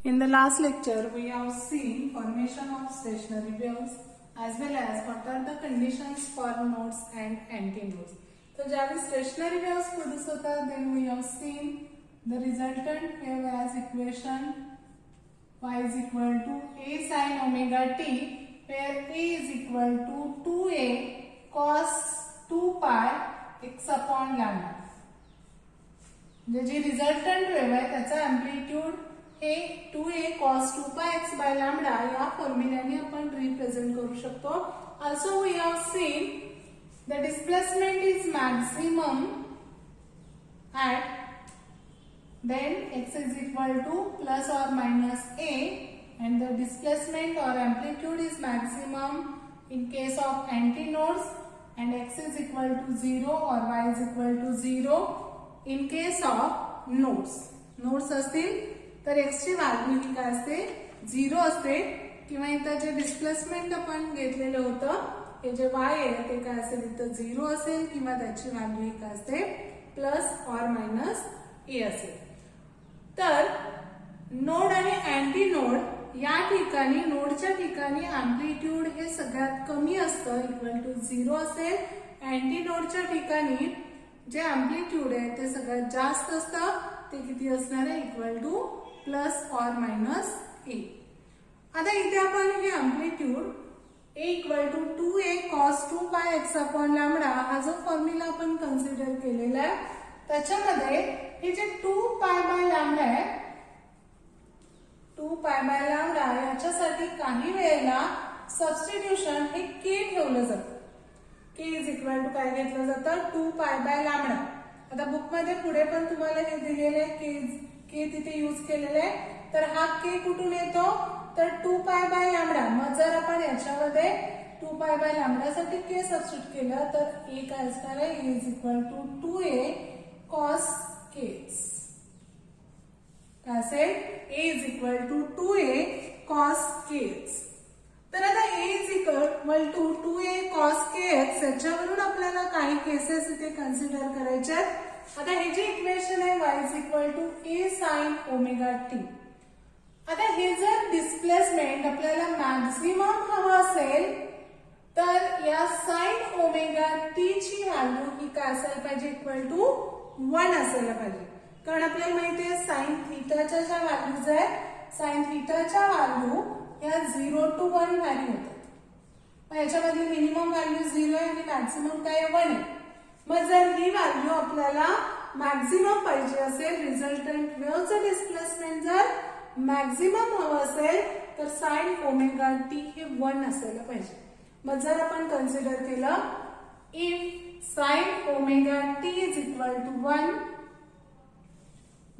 In the last lecture, we have seen formation of stationary waves as well as what are the conditions for nodes and antinodes. So, ज्यावेळी stationary waves produce होतात, then we have seen the resultant wave as equation y is equal to a sin omega t, where a is equal to 2a cos 2 pi x upon lambda. G resultant wave आहे त्याचा amplitude हे 2a cos 2 pi x by lambda या फॉर्म्युल्याने आपण represent करू शकतो. Also we have seen the displacement is maximum at then x is equal to plus or minus a, and the displacement or amplitude is maximum in case of antinodes, and x is equal to 0 or y is equal to 0 in case of nodes. Nodes असतील तर x ची value ही काय असते 0 असते, किंवा इथं जे displacement आपण घेतलेलं होतं हे जे y आहे ते काय असेल इथं 0 असेल, किंवा त्याची व्हॅल्यू ही काय असते प्लस ऑर मायनस a असेल. तर नोड आणि अँटीनोड या ठिकाणी नोडच्या ठिकाणी अँप्लिट्यूड हे सगळ्यात कमी असतं, इक्वल टू 0 असेल. अँटीनोडच्या ठिकाणी जे अँप्लिट्यूड आहे ते सगळ्यात जास्त असतं, ते किती असणार आहे equal to plus or minus a. आता इथे आपण हे amplitude a equal to 2a cos 2 pi x upon lambda हा जो फॉर्म्युला आपण कन्सिडर केलेला आहे त्याच्यामध्ये हे जे 2 pi by lambda आहे 2 pi by lambda याच्यासाठी काही वेळेला सबस्टिट्यूशन हे k ठेवलं जातं. k इज इक्वल टू काय घेतलं जातं 2 pi by lambda. आता बुक मध्ये पुढे पण तुम्हाला हे दिलेले k तिथे यूज केलेले आहे. तर हा k कुठून येतो तर 2 pi by lambda. मग जर आपण याच्यामध्ये 2 pi by lambda साठी k सबस्टिट्यूट केलं तर a काय असणार आहे a is equal to 2a cos kx. काय असेल a is equal to 2a cos kx. तर आता a is equal to 2a cos kx याच्यावरून आपल्याला काही केसेस इथे कन्सिडर करायचे आहेत. आता हे जे इक्वेशन आहे y is equal to a sin omega t. आता हे जर डिस्प्लेसमेंट आपल्याला मॅक्झिमम हवं असेल तर या sin ओमेगा t ची व्हॅल्यू ही काय असायला पाहिजे इक्वल टू 1 असायला पाहिजे, कारण आपल्याला माहिती आहे sin थीटाच्या ज्या व्हॅल्यूज आहेत sin थीटाच्या व्हॅल्यू या 0 to 1 व्हॅल्यू होतात. मग याच्यामधली मिनिमम व्हॅल्यू 0 आहे आणि मॅक्सिमम काय 1 आहे. मग जर ही व्हॅल्यू आपल्याला मॅक्सिमम पाहिजे असेल, रिझल्टंट वेव्हचं डिस्प्लेसमेंट जर मॅक्सिमम हवं असेल तर sin ओमेगा t हे 1 असायला पाहिजे. मग जर आपण कन्सिडर केलं if sin omega t is equal to 1,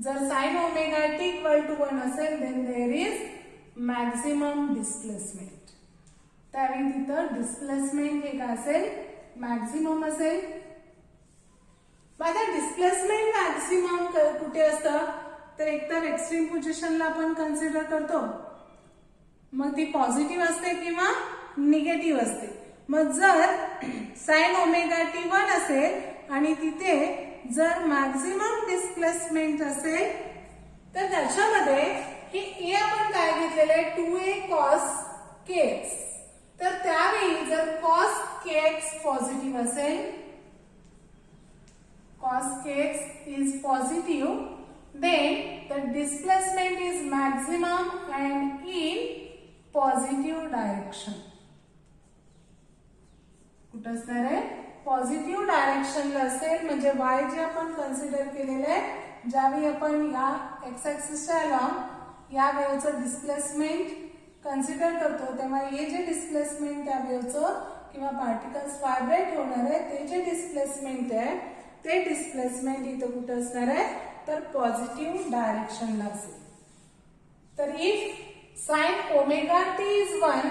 जर sin omega t equal to 1 असेल then there is maximum displacement. त्यावेळी तिथं डिस्प्लेसमेंट हे काय असेल मॅक्झिमम असेल. आता डिस्प्लेसमेंट मॅक्झिमम कुठे असतं तर एकतर एक्स्ट्रीम पोझिशनला आपण कन्सिडर करतो, मग ती पॉझिटिव्ह असते किंवा निगेटिव्ह असते. मग जर sin ओमेगा t 1 असेल आणि तिथे जर मॅक्झिमम डिस्प्लेसमेंट असेल तर त्याच्यामध्ये हे a आपण काय घेतलेलं आहे 2a cos kx. तर त्यावेळी जर cos kx पॉझिटिव्ह असेल, cos kx is positive, then the displacement is maximum and in positive direction. कुठं असणार आहे पॉझिटिव्ह डायरेक्शनला असेल. म्हणजे y जे आपण कन्सिडर केलेलं आहे ज्यावेळी आपण या x ऍक्सिसच्या अलॉंग या वेव्हचं डिस्प्लेसमेंट कन्सिडर करतो तेव्हा हे जे डिस्प्लेसमेंट त्या वेव्हचं किंवा पार्टिकल्स व्हायब्रेट होणार आहे ते जे डिस्प्लेसमेंट आहे ते डिस्प्लेसमेंट इथं कुठं असणार आहे तर पॉझिटिव्ह डायरेक्शनला असेल. तर if sin omega t is 1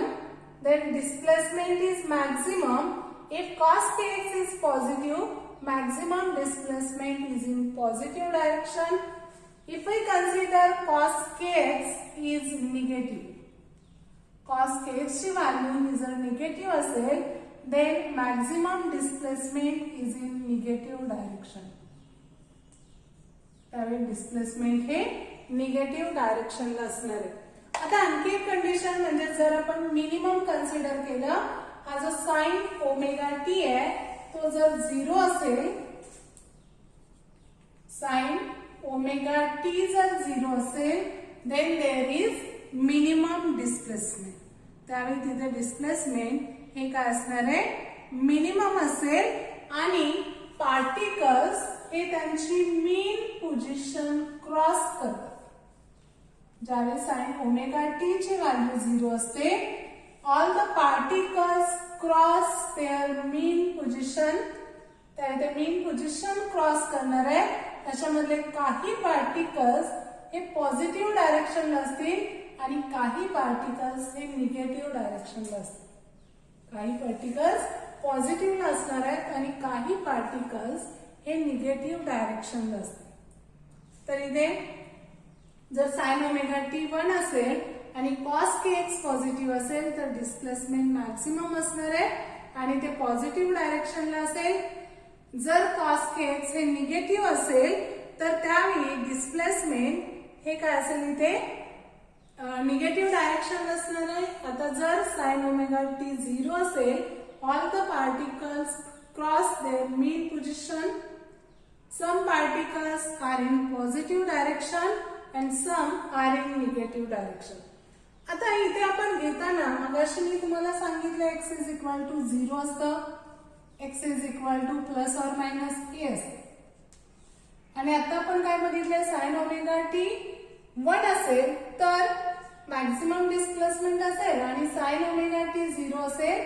then displacement is maximum. If cos kx is positive, maximum displacement is in positive direction. If we consider cos kx is negative, cos kx ची value ही जर negative असेल then maximum displacement is in negative direction. त्यावेळी displacement हे negative डायरेक्शनला असणार आहे. आता आणखी एक कंडिशन म्हणजे जर आपण मिनिमम कन्सिडर केलं, हा जो साइन ओमेगा टी आहे तो जर 0 असेल, साइन ओमेगा टी जर 0 असेल, then there is minimum displacement. त्यावेळी तिथे डिस्प्लेसमेंट हे काय असणार आहे, मिनिमम असेल आणि पार्टिकल्स हे त्यांची मीन पोझिशन क्रॉस करतात. ज्यावेळी साइन ओमेगा टी ची व्हॅल्यू 0 असते, all the particles cross their mean position. ते मीन पोझिशन क्रॉस करणार आहे, त्याच्यामधले काही पार्टिकल्स हे पॉझिटिव्ह डायरेक्शनला असतील आणि काही पार्टिकल्स हे निगेटिव्ह डायरेक्शनला असतील. काही पार्टिकल्स पॉझिटिव्हला असणार आहेत आणि काही पार्टिकल्स हे निगेटिव्ह डायरेक्शनला असतील. तर इथे जर साइन ओमेगा टी 1 असेल आणि कॉस के एक्स पॉझिटिव्ह असेल तर डिस्प्लेसमेंट मॅक्सिमम असणार आहे आणि ते पॉझिटिव्ह डायरेक्शनला असेल. जर कॉस के एक्स हे निगेटिव्ह असेल तर त्यावेळी डिस्प्लेसमेंट हे काय असेल, इथे निगेटिव्ह डायरेक्शन असणार आहे. आता जर साइन ओमेगा टी 0 असेल, all the particles cross their mean position. Some particles are in positive direction and some are in negative direction. आता इथे आपण घेताना मगाशी मी तुम्हाला सांगितलं एक्स इज इक्वल टू 0 असतं, x is equal to plus or minus a असते. आणि आता आपण काय बघितलंय, साइन ओमेगा टी 1 असेल तर मॅक्सिमम डिस्प्लेसमेंट असेल आणि साइन ओमेगा टी 0 असेल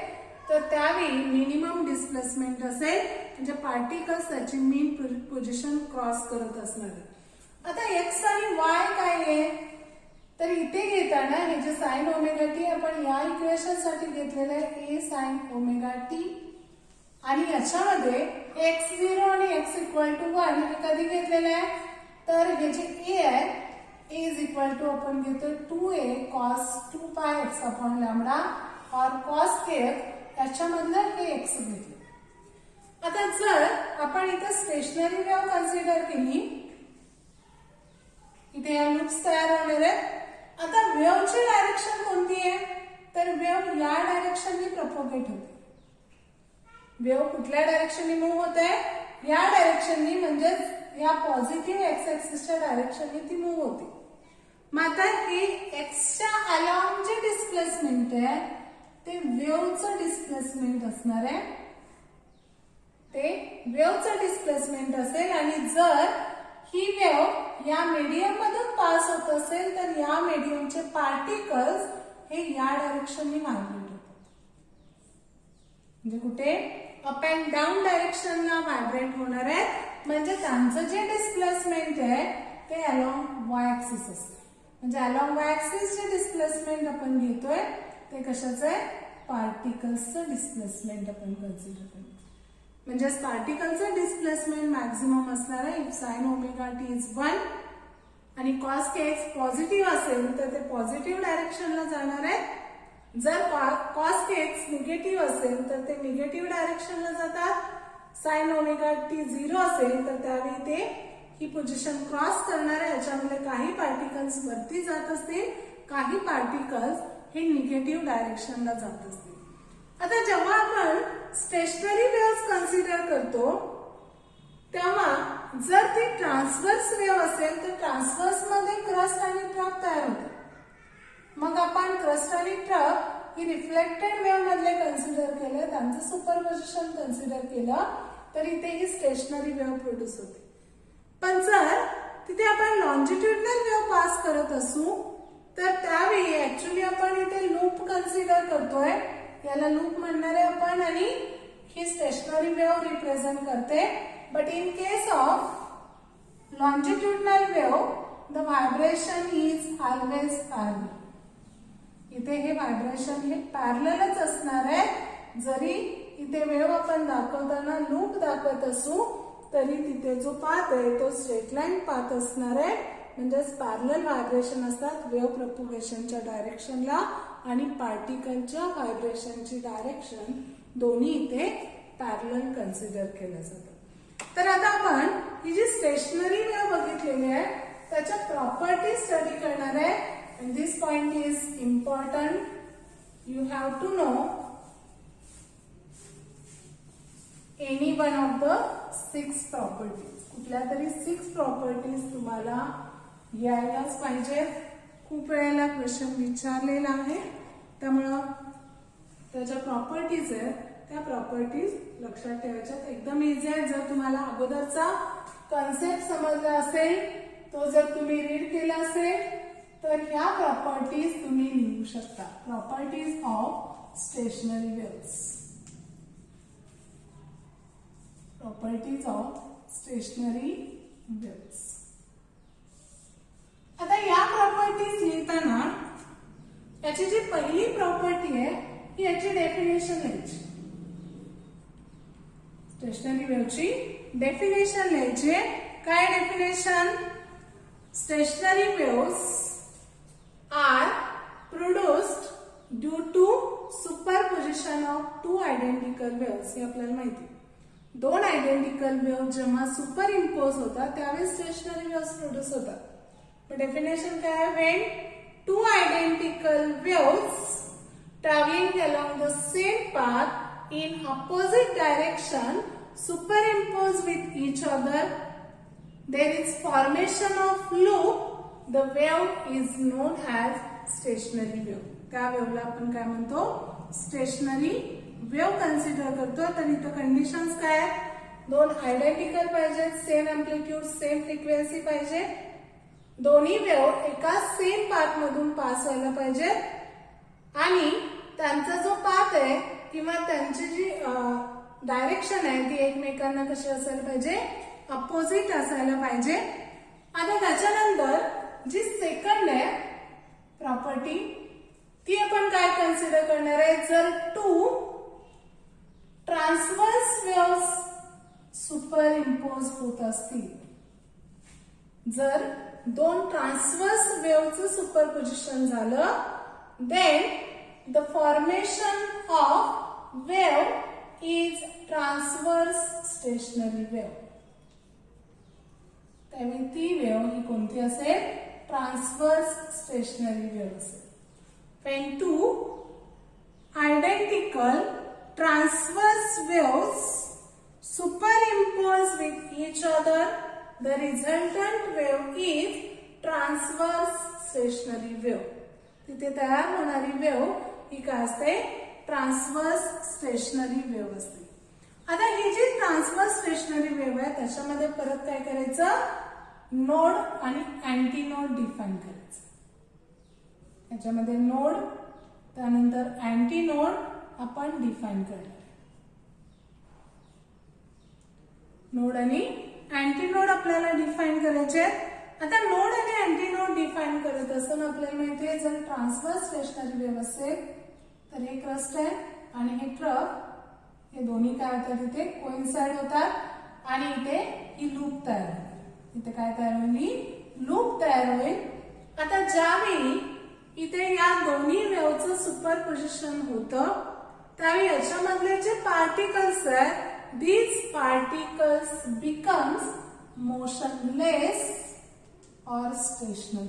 तर त्यावेळी मिनिमम डिस्प्लेसमेंट असेल, म्हणजे पार्टिकल्स त्याची मीन पोझिशन क्रॉस करत असणार. आता एक्स आणि वाय काय आहे, तर इथे घेताना हे जे साइन ओमेगा टी आपण या इक्वेशन साठी घेतलेलं आहे ए साइन ओमेगा टी, आणि याच्यामध्ये x0 आणि x इक्वल टू 1 हे कधी घेतलेलं आहे, तर हे जे ए आहे ए इज इक्वल टू आपण घेतोय 2a cos 2 pi x upon lambda और cos k याच्यामधलं हे x घेतलं. आता जर आपण इथे स्टेशनरी वेव्ह कन्सिडर केली, इथे या लूप्स तयार होणार आहेत. आता वेव्हची डायरेक्शन कोणती आहे, तर वेव्ह या डायरेक्शननी प्रपोगेट होते. वेव्ह कुठल्या डायरेक्शननी मूव्ह होते, या डायरेक्शननी, म्हणजे या पॉझिटिव्ह एक्स ऍक्सिसच्या डायरेक्शननी ती मूव्ह होते. मग आता हे एक्सच्या अलॉंग जे डिस्प्लेसमेंट आहे ते वेव्हचं डिस्प्लेसमेंट असणार आहे, ते वेव्हचं डिस्प्लेसमेंट असेल. आणि जर ही वेव्ह या मीडियम मधून पास होत असेल तर या मीडियमचे पार्टिकल्स हे या डायरेक्शननी व्हायब्रेट होतात. म्हणजे कुठे अप अँड डाऊन डायरेक्शनला व्हायब्रेट होणार आहे, म्हणजे त्यांचं जे डिस्प्लेसमेंट आहे ते अलॉंग वाय ऍक्सिस असते. म्हणजे अलॉंग वाय ऍक्सिस जे डिस्प्लेसमेंट आपण घेतोय ते कशाचं आहे, पार्टिकल्सचं डिस्प्लेसमेंट आपण कन्सिडर करतो. म्हणजेच पार्टिकलचं डिस्प्लेसमेंट मॅक्सिमम असणार आहे if sign omega T is 1 आणि कॉस के एक्स पॉझिटिव्ह असेल तर ते पॉझिटिव्ह डायरेक्शनला जाणार आहे. जर कॉस के एक्स निगेटिव्ह असेल तर ते निगेटिव्ह डायरेक्शनला जातात. साइन ओमेगा टी 0 असेल तर त्यावेळी ते ही पोझिशन क्रॉस करणार आहे. याच्यामध्ये काही पार्टिकल्स वरती जात असतील, काही पार्टिकल्स हे निगेटिव्ह डायरेक्शनला जात असतील. आता जेव्हा आपण स्टेशनरी वेव्ह कन्सिडर करतो तेव्हा जर ती ट्रान्सव्हर्स वेव्ह असेल तर ट्रान्सव्हर्स मध्ये क्रस्ट आणि ट्रफ तयार होते. मग आपण क्रस्ट आणि ट्रफ ही रिफ्लेक्टेड वेव्ह मधले कन्सिडर केले, त्यांचं सुपरपोजिशन कन्सिडर केलं तर इथे ही स्टेशनरी वेव्ह प्रोड्यूस होते. पण जर तिथे आपण लॉन्जिट्युडनल वेव्ह पास करत असू तर त्यावेळी ऍक्च्युली आपण इथे लूप कन्सिडर करतोय, याला लूप म्हणणार आहे आपण, आणि ही स्टेशनरी वेव्ह रिप्रेझेंट करते. But in case of longitudinal wave the vibration is always parallel. इथे हे व्हायब्रेशन हे पॅरललच असणार आहे. जरी इथे वेव्ह आपण दाखवताना लूप दाखवत असू तरी तिथे जो पाथ आहे तो स्ट्रेट लाईन पाथ असणार आहे. म्हणजेच पॅरलल व्हायब्रेशन असतात वेव्ह प्रपोगेशनच्या डायरेक्शनला आणि पार्टिकलच्या व्हायब्रेशनची डायरेक्शन दोन्ही इथे पॅरलल कन्सिडर केलं जातं. तर आता आपण ही जी स्टेशनरी वेव्ह बघितलेली आहे त्याच्या प्रॉपर्टी स्टडी करणार आहे. And this point is important. You have to know any one of the 6 properties. कुठल्या तरी 6 प्रॉपर्टीज तुम्हाला यायलाच पाहिजे. खूप वेळेला क्वेश्चन विचारलेला आहे, त्यामुळं त्याच्या प्रॉपर्टीज आहेत त्या प्रॉपर्टीज लक्षात ठेवायच्यात. एकदम इझी आहे. जर तुम्हाला अगोदरचा कन्सेप्ट समजला असेल, तो जर तुम्ही रीड केला असेल, तर ह्या प्रॉपर्टीज तुम्ही लिहू शकता. Properties of stationery waves. Properties of stationery waves. आता या प्रॉपर्टीज लिहिताना याची जी पहिली प्रॉपर्टी आहे ही याची डेफिनेशन लिहायची. स्टेशनरी वेव्हची डेफिनेशन लिहायची. काय definition? Stationary waves are produced due to superposition of 2 identical waves. हे आपल्याला माहिती. 2 आयडेंटिकल वेव्ह जेव्हा सुपर इम्पोज होतात त्यावेळेस स्टेशनरी वेव्स प्रोड्यूस होतात. डेफिनेशन काय आहे? When 2 identical waves traveling along the same path in opposite direction superimpose with each other, there is formation of loop. The wave is known as stationary wave. त्या वेव्हला आपण काय म्हणतो? Stationery wave consider करतो. तर इथं conditions काय आहेत? 2 identical पाहिजेत, सेम एम्प्लिट्यूड, सेम फ्रिक्वेन्सी पाहिजे, दोन्ही वेव्ह एका सेम पाथ मधून पास व्हायला पाहिजेत आणि त्यांचा जो पाथ आहे किंवा त्यांची जी डायरेक्शन आहे ती एकमेकांना कशी असायला पाहिजे? अपोजिट असायला पाहिजे. आता त्याच्यानंतर जी सेकंड आहे प्रॉपर्टी ती आपण काय कन्सिडर करणार आहे? जर 2 ट्रान्सव्हर्स वेव्स सुपर इम्पोज होत असतील, जर 2 ट्रान्सव्हर्स वेव्हचं सुपरपोजिशन झालं, then the formation of wave is transverse stationary wave. त्यामुळे ती वेव्ह ही कोणती असेल? ट्रान्सव्हर्स स्टेशनरी वेव्ह असेल. When 2 identical transverse waves superimpose with each other, the resultant wave is transverse stationary wave. तिथे तयार होणारी वेव्ह ही काय असते? ट्रान्सव्हर्स स्टेशनरी वेव्ह असते. आता ही जी ट्रान्सव्हर्स स्टेशनरी वेव्ह आहे त्याच्यामध्ये परत काय करायचं? नोड आणि अँटी नोड डिफाइन करायचं. याच्यामध्ये नोड त्यानंतर अँटी नोड आपण डिफाइन करणार. नोड आणि अँटी नोड आपल्याला डिफाइन करायचे. आता नोड आणि अँटी नोड डिफाइन करत असताना आपल्याला माहिती आहे जर ट्रान्सव्हर्स स्टेशनरी वेव्ह असेल तर हे क्रस्ट आहे आणि हे ट्रफ हे दोन्ही काय होतात? इथे कोइन्साइड होतात आणि इथे ही लूप तयार होते. इथे काय तयार होईल? लूप तयार होईल. आता ज्यावेळी इथे या दोन्ही वेव्हचं सुपरपोजिशन होतं त्यावेळी याच्यामधले जे पार्टिकल्स आहेत these particles becomes motionless or stationary.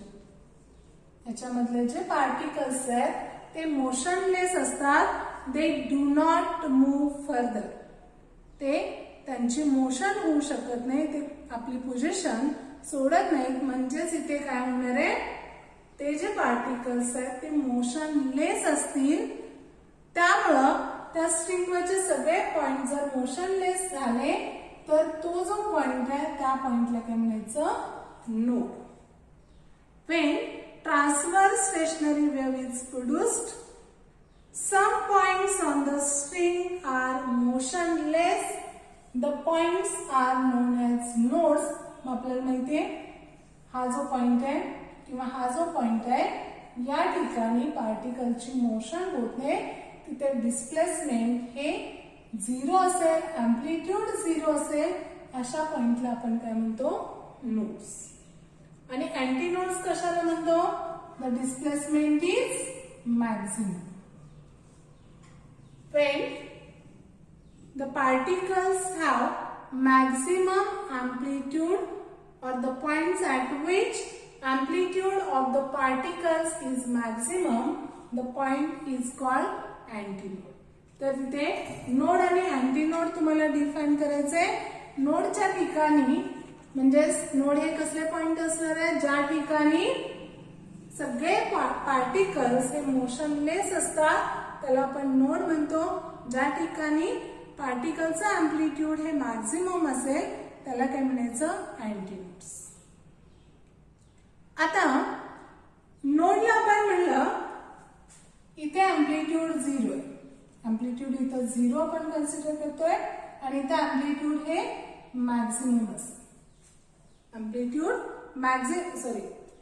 याच्यामधले जे पार्टिकल्स आहेत ते मोशनलेस असतात. they do not move further. ते त्यांची मोशन होऊ शकत नाही, ते आपली पोझिशन सोडत नाहीत. म्हणजेच इथे काय होणार आहे? ते जे पार्टिकल्स आहेत ते मोशनलेस असतील. त्यामुळं त्या स्ट्रिंगवरचे सगळे पॉइंट जर मोशनलेस झाले तर तो जो पॉइंट आहे त्या पॉइंटला काय म्हणायचं? Node. When transverse stationary wave is produced, some points on the string are motionless. The points are known as nodes. आपल्याला माहितीये हा जो पॉइंट आहे किंवा हा जो पॉइंट आहे या ठिकाणी पार्टिकलची मोशन होत नाही. तिथे डिस्प्लेसमेंट हे 0 असेल, अँप्लिट्यूड 0 असेल, अशा पॉइंटला आपण काय म्हणतो? नोड्स. आणि अँटी नोड्स कशाला म्हणतो? The displacement is maximum. When the particles have maximum amplitude or the points at which amplitude of the particles is maximum, the point is called antinode. तर तिथे नोड आणि अँटीनोड तुम्हाला define करायचे. नोडच्या ठिकाणी म्हणजे नोड हे कसले पॉइंट असणार आहे, ज्या ठिकाणी सगळे पार्टिकल्स हे मोशनलेस असतात त्याला आपण नोड म्हणतो. ज्या ठिकाणी पार्टिकलचा अँप्लिट्यूड हे मॅक्झिमम असेल त्याला काय म्हणायचं, अँटीनोड्स. आता नोडला आपण म्हणलं इथे अँप्लिट्यूड 0 आहे. अँप्लिट्यूड इथं 0 आपण कन्सिडर करतोय आणि इथं अँप्लिट्यूड हे मॅक्झिमम असेल.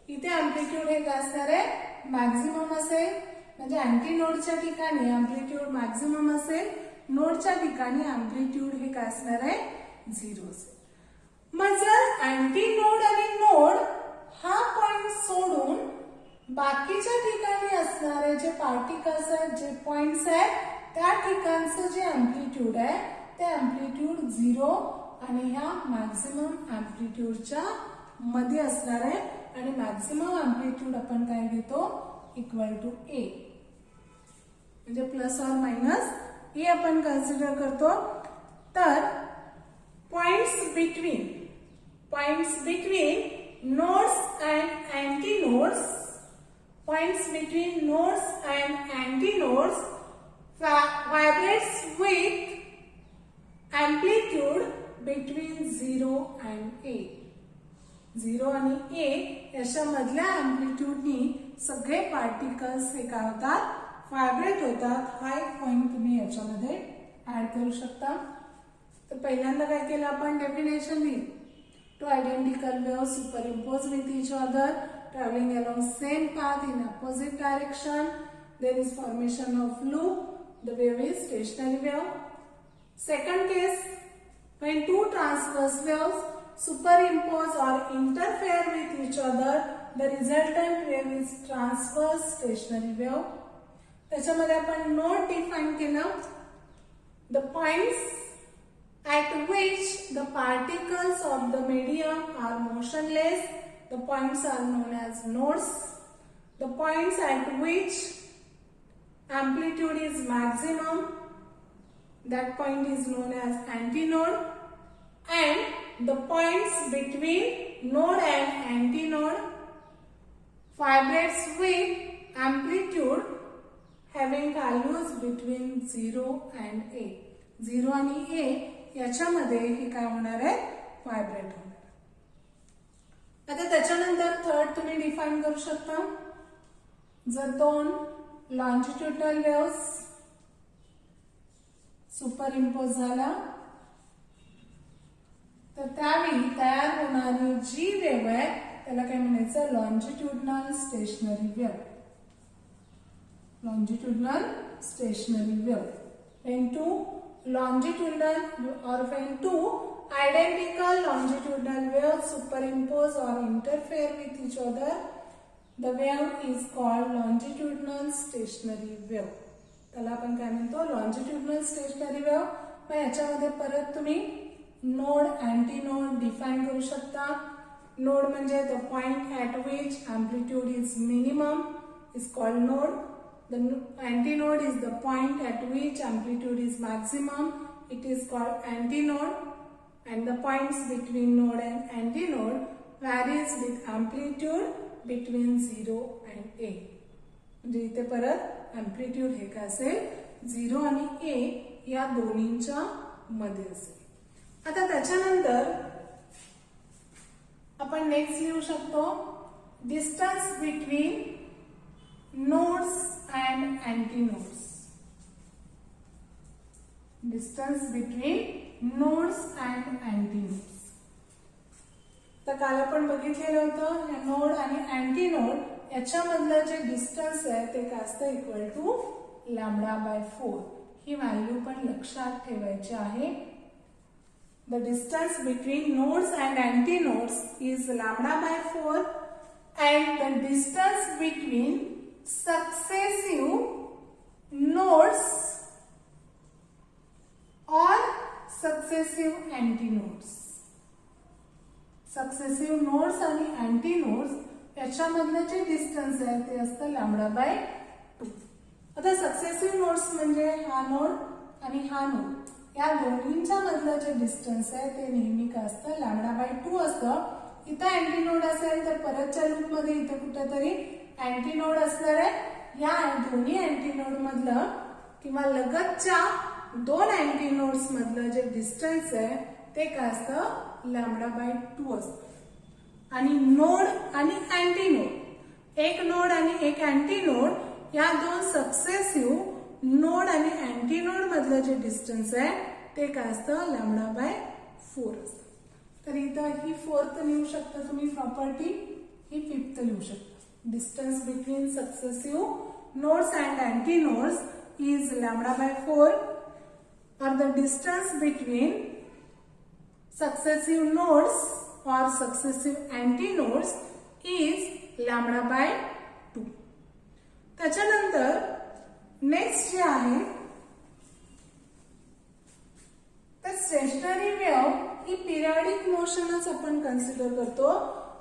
इथे अँप्लिट्यूड हे काय असणार आहे, मॅक्झिमम असेल. म्हणजे अँटीनोडच्या ठिकाणी अँप्लिट्यूड मॅक्झिमम असेल, नोडच्या ठिकाणी अँप्लिट्यूड हे काय असणार आहे, 0 असेल. मग जर अँटीनोड आणि नोड हा पॉइंट सोडून बाकीच्या ठिकाणी असणारे जे पार्टिकल्स आहेत, जे पॉइंट्स आहेत, त्या ठिकाणचं जे अँप्लिट्यूड आहे ते अँप्लिट्यूड 0 आणि ह्या मॅक्झिमम अँप्लिट्यूडच्या मध्ये असणार आहे. आणि मॅक्झिमम अँप्लिट्यूड आपण काय घेतो, इक्वल टू ए, म्हणजे प्लस और मायनस ए आपण कन्सिडर करतो. तर points between nodes and antinodes, points between nodes and antinodes vibrates with amplitude between 0 and a. 0 आणि a याच्या मधल्या अँप्लिट्यूडनी सगळे पार्टिकल्स हे काय होतात, व्हायब्रेट होतात. हा एक पॉइंट तुम्ही याच्यामध्ये ऍड करू शकता. तर पहिल्यांदा काय केलं आपण, डेफिनेशन दिली. Two identical waves superimposed with each other, traveling along same path in opposite direction. There is formation of loop. The wave is stationary wave. Second case, when two transverse waves superimpose or interfere with each other, the resultant wave is transverse stationary wave. त्याच्यामध्ये आपण node define केलं. The points at which the particles of the medium are motionless, the points are known as nodes. The points at which amplitude is maximum, that point is known as antinode. And the points between node and antinode vibrates with amplitude having values between 0 and a. 0 आणि a याच्यामध्ये हे काय होणार आहे, vibrate होणार. आता त्याच्यानंतर third तुम्ही डिफाइन करू शकता. जर दोन लॉन्जिट्युडनल वेव्स सुपर इम्पोज झाला तर त्यावेळी तयार होणारी जी वेव्ह आहे त्याला काय म्हणायचं, longitudinal stationery wave. Longitudinal stationery wave. when two identical longitudinal waves superimpose or interfere with each other, the wave is called longitudinal stationary wave. त्याला आपण काय म्हणतो, longitudinal stationary wave. मग याच्यामध्ये परत तुम्ही नोड अँटीनोड डिफाइन करू शकता. नोड म्हणजे the point at which amplitude is minimum is called node. The antinode is the point at which amplitude is maximum. It is called antinode. And the points between node and antinode varies with amplitude between 0 and a. म्हणजे इथे परत amplitude हे काय असेल, 0 आणि a या दोन्हींच्या मध्ये असेल. आता त्याच्यानंतर आपण नेक्स्ट लिहू शकतो, distance between nodes and antinodes. Distance between nodes and antinodes. तर काल आपण बघितलेलं होतं या नोड आणि अँटीनोड याच्यामधलं जे डिस्टन्स आहे ते काय असतं, इक्वल टू λ/4. ही व्हॅल्यू पण लक्षात ठेवायची आहे. The distance between nodes and antinodes is λ/4 and the distance between successive nodes or successive antinodes. Successive nodes आणि अँटी नोड्स याच्यामधलं जे डिस्टन्स आहे ते असतं λ/2. आता सक्सेसिव्ह नोड्स म्हणजे हा नोड आणि हा नोड या दोन्हींच्या मधलं जे डिस्टन्स आहे ते नेहमी काय असतं λ/2 असतं. इथं अँटी नोड असेल तर परतच्या लूप मध्ये इथं कुठेतरी अँटी नोड असणार आहे. या दोन्ही अँटी नोड मधलं किंवा लगतच्या दोन अँटी नोड्स मधलं जे डिस्टन्स आहे ते काय असतं λ/2 असतं. आणि नोड आणि अँटी नोड, एक नोड आणि एक अँटी नोड या दोन सक्सेसिव्ह नोड आणि अँटी नोड मधलं जे डिस्टन्स आहे ते काय असतं λ/4 असतं. तर इथं ही फोर्थ लिहू शकता तुम्ही प्रॉपर्टी, ही फिफ्थ लिहू शकता. Distance between successive nodes and anti nodes is λ/4 or the distance between successive nodes or successive antinodes is λ/2. त्याच्यानंतर नेक्स्ट जे आहे तर स्टेशनरी वेव्ह ही पिरियडिक मोशनच आपण कन्सिडर करतो.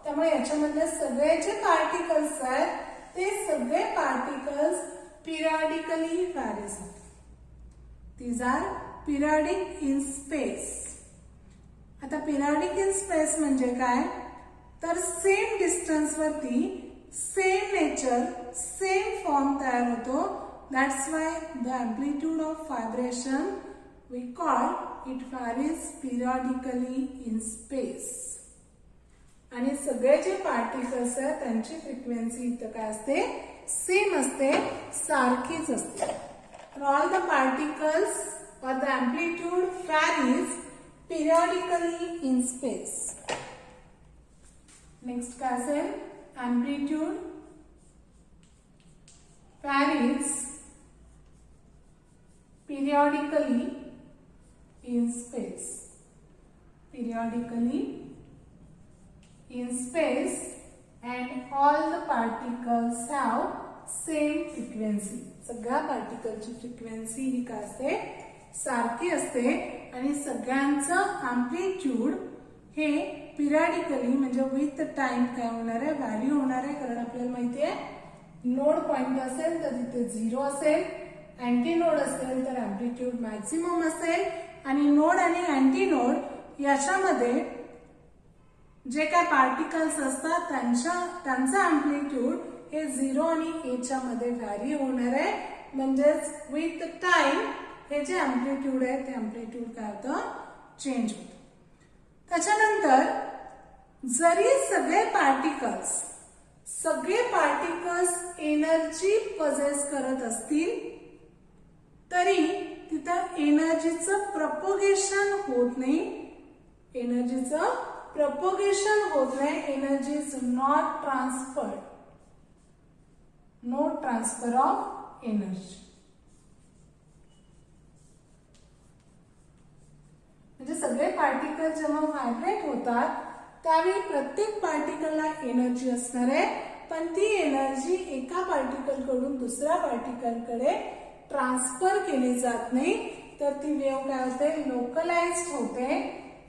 त्यामुळे याच्यामधले सगळे जे पार्टिकल्स आहेत ते सगळे पार्टिकल्स पिरियडिकली व्हॅरीज होतात. These are periodic in space. आता पिरियडिक इन स्पेस म्हणजे काय तर सेम डिस्टन्स वरती सेम नेचर सेम फॉर्म तयार होतो. That's why the amplitude of vibration we call it varies periodically in space. आणि सगळे जे पार्टिकल्स आहेत त्यांची फ्रिक्वेन्सी इथं काय असते सेम असते, सारखीच असते. All the particles or the amplitude varies periodically in space. Next काय असेल amplitude varies periodically in space. Periodically in space and all the particles have same frequency. सगळ्या पार्टिकलची फ्रिक्वेन्सी ही काय असते सारखी असते आणि सगळ्यांचं अँप्लिट्यूड हे पिरियडिकली म्हणजे विथ टाइम काय होणार आहे व्हॅल्यू होणार आहे. कारण आपल्याला माहिती आहे नोड पॉइंट असेल तर तिथे 0 असेल, अँटी नोड असेल तर अँप्लिट्यूड मॅक्सिमम असेल आणि नोड आणि अँटी नोड याच्यामध्ये जे काय पार्टिकल्स असतात त्यांचा अँप्लिट्यूड हे 0 आणि a च्या मध्ये व्हॅरी होणार आहे. म्हणजेच विथ टाइम हे जे अँप्लिट्यूड आहे ते अँप्लिट्यूड काय होतं चेंज होतं. त्याच्यानंतर जरी सगळे पार्टिकल्स एनर्जी पजेस करत असतील तरी तिथं एनर्जीचं प्रपोगेशन होत नाही. एनर्जीचं प्रपोगेशन होत नाही. Energy is not transferred. No transfer of energy. म्हणजे सगळे पार्टिकल जेव्हा व्हायब्रेट होतात त्यावेळी प्रत्येक पार्टिकलला एनर्जी असणार आहे, पण ती एनर्जी एका पार्टिकल कडून दुसऱ्या पार्टिकल कडे ट्रान्सफर केली जात नाही. तर ती वेव्ह काय होते लोकलाइज्ड होते,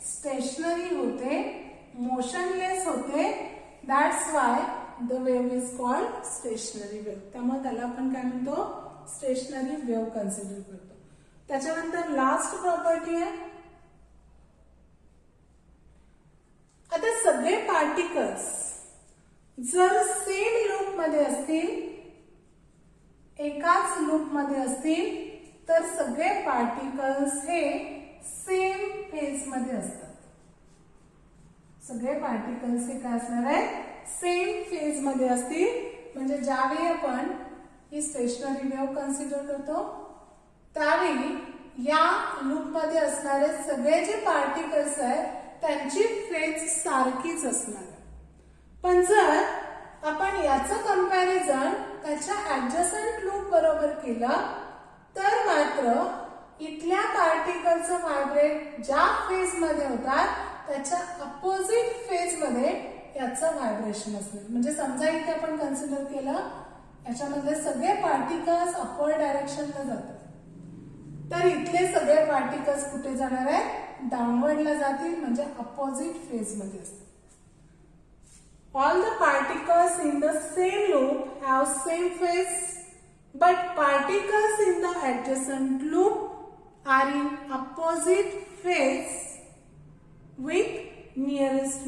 स्टेशनरी होते, मोशनलेस होते. That's why the wave is called stationery wave. त्यामुळे त्याला आपण काय म्हणतो स्टेशनरी वेव्ह कन्सिडर करतो. त्याच्यानंतर लास्ट प्रॉपर्टी आहे आता सगळे पार्टिकल्स जर सेम लूप मध्ये असतील, एकाच लूप मध्ये असतील तर सगळे पार्टिकल्स हे सेम फेज मध्ये असतात. सगळे पार्टिकल्स हे काय असणार आहे सेम फेज मध्ये असतील. म्हणजे ज्यावेळी आपण ही स्टेशनरी वेव्ह कन्सिडर करतो त्यावेळी या लूप मध्ये असणारे सगळे जे पार्टिकल्स आहेत त्यांची फेज सारखीच असणार. पण जर आपण याचं कंपॅरिझन त्याच्या ऍडजसंट लूप बरोबर केलं तर मात्र इथल्या पार्टिकलचं व्हायब्रेट ज्या फेज मध्ये होतात त्याच्या अपोजिट फेज मध्ये याचं व्हायब्रेशन असणार. म्हणजे समजा इथे आपण कन्सिडर केलं याच्यामधले सगळे पार्टिकल्स अपवर्ड डायरेक्शनला जातात तर इथले सगळे पार्टिकल्स कुठे जाणार आहेत डाऊनवर्डला जातील म्हणजे अपोजिट फेज मध्ये असतात. All the particles in the same loop have same phase, but particles in the adjacent loop are in opposite phase with nearest loop.